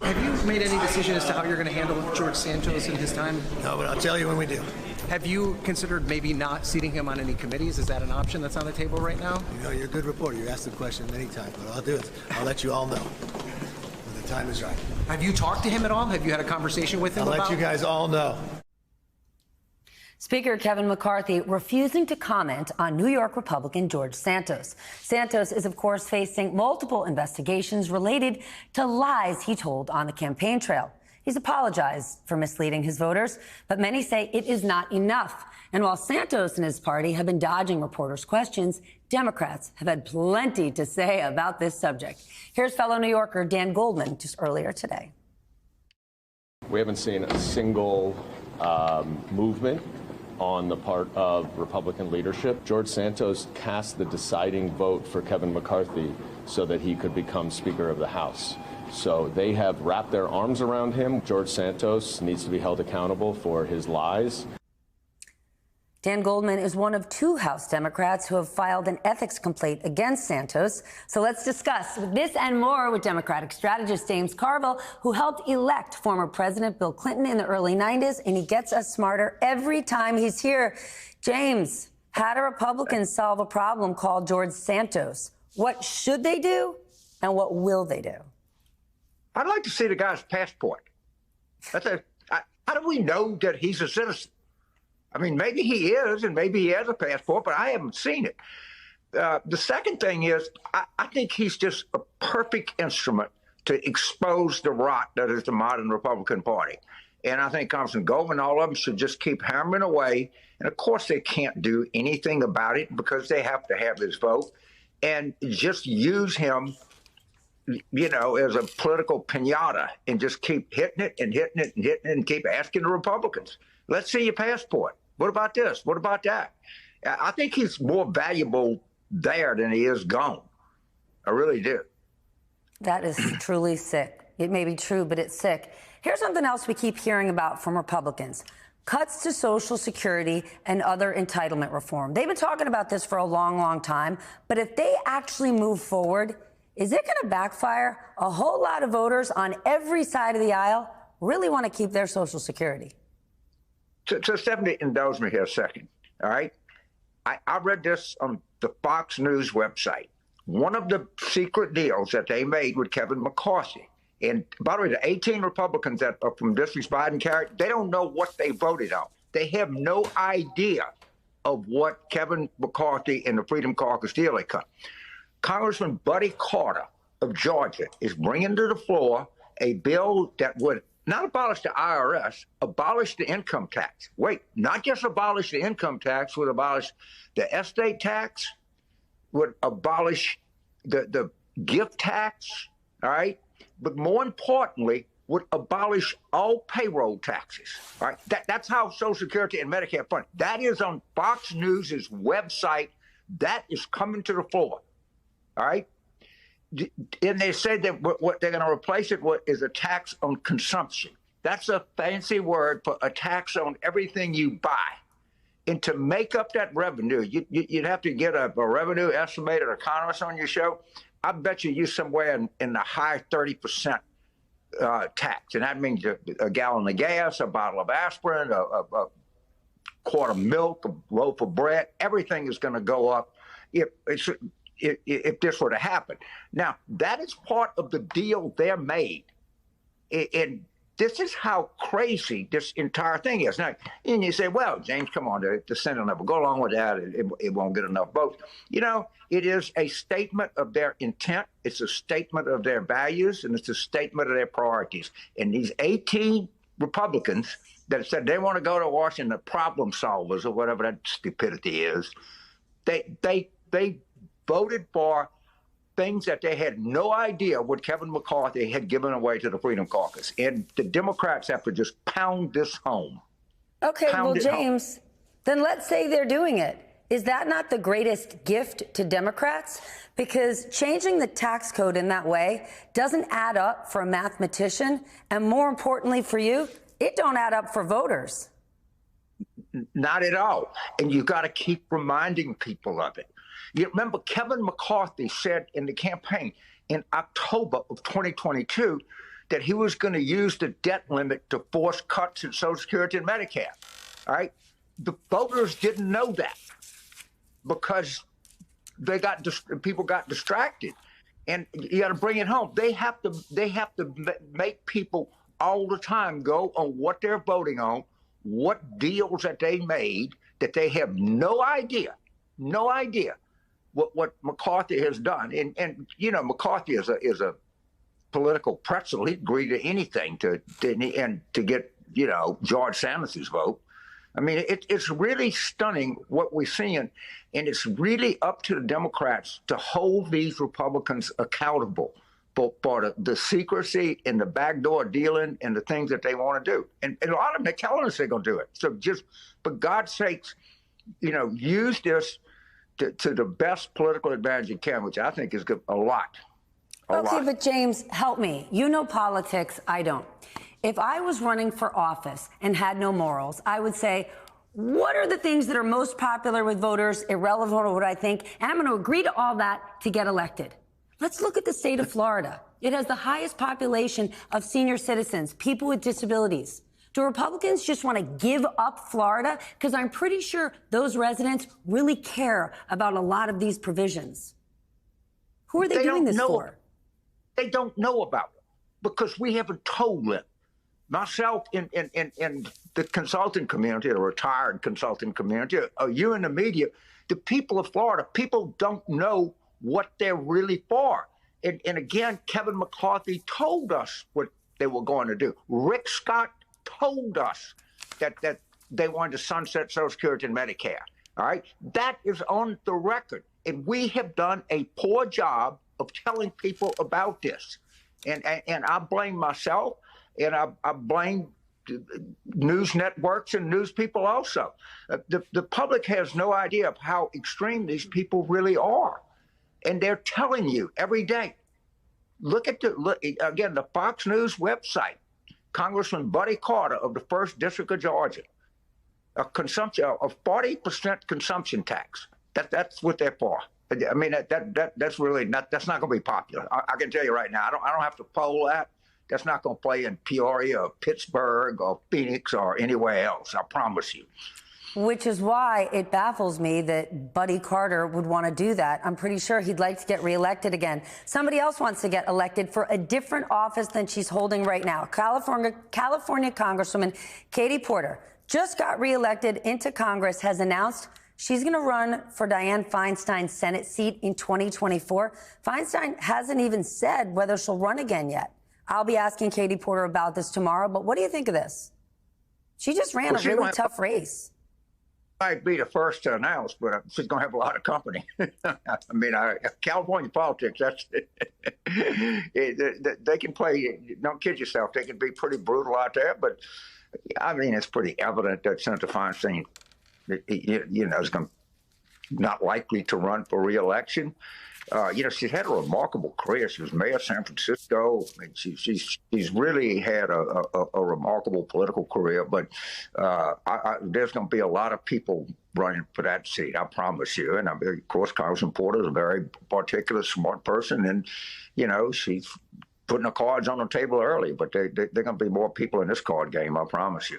Have you made any decision as to how you're going to handle George Santos in his time? No, but I'll tell you when we do. Have you considered maybe not seating him on any committees? Is that an option that's on the table right now? You know, you're a good reporter. You asked the question many times. What I'll do is I'll let you all know when the time is right. Have you talked to him at all? Have you had a conversation with him I'll about let you guys all know. Speaker Kevin McCarthy refusing to comment on New York Republican George Santos. Santos is, of course, facing multiple investigations related to lies he told on the campaign trail. He's apologized for misleading his voters, but many say it is not enough. And while Santos and his party have been dodging reporters' questions, Democrats have had plenty to say about this subject. Here's fellow New Yorker Dan Goldman just earlier today. We haven't seen a single movement on the part of Republican leadership. George Santos cast the deciding vote for Kevin McCarthy so that he could become Speaker of the House. So they have wrapped their arms around him. George Santos needs to be held accountable for his lies. Dan Goldman is one of 2 House Democrats who have filed an ethics complaint against Santos. So let's discuss this and more with Democratic strategist James Carville, who helped elect former President Bill Clinton in the early 90s, and he gets us smarter every time he's here. James, how do Republicans solve a problem called George Santos? What should they do, and what will they do? I'd like to see the guy's passport. How do we know that he's a citizen? I mean, maybe he is, and maybe he has a passport, but I haven't seen it. The second thing is, I think he's just a perfect instrument to expose the rot that is the modern Republican Party. And I think Congressman Goldman, all of them should just keep hammering away. And of course, they can't do anything about it because they have to have his vote, and just use him, you know, as a political piñata and just keep hitting it and hitting it and hitting it and keep asking the Republicans, let's see your passport. What about this? What about that? I think he's more valuable there than he is gone. I really do. That is truly sick. It may be true, but it's sick. Here's something else we keep hearing about from Republicans. Cuts to Social Security and other entitlement reform. They've been talking about this for a long, long time. But if they actually move forward, is it going to backfire? A whole lot of voters on every side of the aisle really want to keep their Social Security. So Stephanie, indulge me here a second, all right? I read this on the Fox News website. One of the secret deals that they made with Kevin McCarthy, and by the way, the 18 Republicans that are from districts Biden carried, they don't know what they voted on. They have no idea of what Kevin McCarthy and the Freedom Caucus deal they cut. Congressman Buddy Carter of Georgia is bringing to the floor a bill that would not abolish the IRS, abolish the income tax. Wait, not just abolish the income tax, would abolish the estate tax, would abolish the gift tax, all right? But more importantly, would abolish all payroll taxes, all right? That's how Social Security and Medicare fund. That is on Fox News' website. That is coming to the floor, all right? And they said that what they're going to replace it with is a tax on consumption. That's a fancy word for a tax on everything you buy. And to make up that revenue, you'd have to get a revenue estimator economist on your show. I bet you somewhere in the high 30% tax. And that means a gallon of gas, a bottle of aspirin, a quart of milk, a loaf of bread. Everything is going to go up if this were to happen. Now, that is part of the deal they're made. And this is how crazy this entire thing is. Now, and you say, well, James, come on, the Senate level, go along with that. It won't get enough votes. You know, it is a statement of their intent. It's a statement of their values, and it's a statement of their priorities. And these 18 Republicans that said they want to go to Washington, the problem solvers or whatever that stupidity is, they voted for things that they had no idea what Kevin McCarthy had given away to the Freedom Caucus. And the Democrats have to just pound this home. Okay, well, James, then let's say they're doing it. Is that not the greatest gift to Democrats? Because changing the tax code in that way doesn't add up for a mathematician. And more importantly for you, it don't add up for voters. Not at all. And you've got to keep reminding people of it. You remember Kevin McCarthy said in the campaign in October of 2022 that he was going to use the debt limit to force cuts in Social Security and Medicare. All right. The voters didn't know that because people got distracted, and you got to bring it home. They have to make people all the time go on what they're voting on, what deals that they made that they have no idea what McCarthy has done. And you know, McCarthy is a political pretzel. He'd agree to anything to get, you know, George Santos's vote. I mean, it's really stunning what we're seeing, and it's really up to the Democrats to hold these Republicans accountable for the secrecy and the backdoor dealing and the things that they want to do. And a lot of them, they're telling us they're going to do it. So just, for God's sakes, you know, use this to the best political advantage you can, which I think is a lot. Okay, but James, help me. You know politics, I don't. If I was running for office and had no morals, I would say, what are the things that are most popular with voters, irrelevant to what I think, and I'm going to agree to all that to get elected. Let's look at the state of Florida. It has the highest population of senior citizens, people with disabilities. Do Republicans just want to give up Florida? Because I'm pretty sure those residents really care about a lot of these provisions. Who are they doing this for? They don't know about it because we haven't told them. Myself in the consulting community, the retired consulting community, you in the media, the people of Florida, people don't know what they're really for. And again, Kevin McCarthy told us what they were going to do. Rick Scott told us that they wanted to sunset Social Security and Medicare. All right? That is on the record. And we have done a poor job of telling people about this. And I blame myself, and I blame news networks and news people also. The public has no idea of how extreme these people really are. And they're telling you every day. Look again, the Fox News website. Congressman Buddy Carter of the 1st District of Georgia, a 40% consumption tax. That's what they're for. I mean, that's really not, that's not going to be popular. I can tell you right now, I don't have to poll that. That's not going to play in Peoria or Pittsburgh or Phoenix or anywhere else. I promise you. Which is why it baffles me that Buddy Carter would want to do that. I'm pretty sure he'd like to get reelected again. Somebody else wants to get elected for a different office than she's holding right now. California Congresswoman Katie Porter just got reelected into Congress, has announced she's going to run for Dianne Feinstein's Senate seat in 2024. Feinstein hasn't even said whether she'll run again yet. I'll be asking Katie Porter about this tomorrow, but what do you think of this? She just ran a really tough race. Might be the first to announce, but she's going to have a lot of company. I mean, California politics, that's they can play, don't kid yourself, they can be pretty brutal out there, but I mean, it's pretty evident that Senator Feinstein, you know, is not likely to run for re-election. You know, she's had a remarkable career. She was mayor of San Francisco. I mean, she's really had a remarkable political career. But there's going to be a lot of people running for that seat, I promise you. And of course, Congressman Porter is a very particular, smart person. And, you know, she's putting the cards on the table early. But there are going to be more people in this card game, I promise you.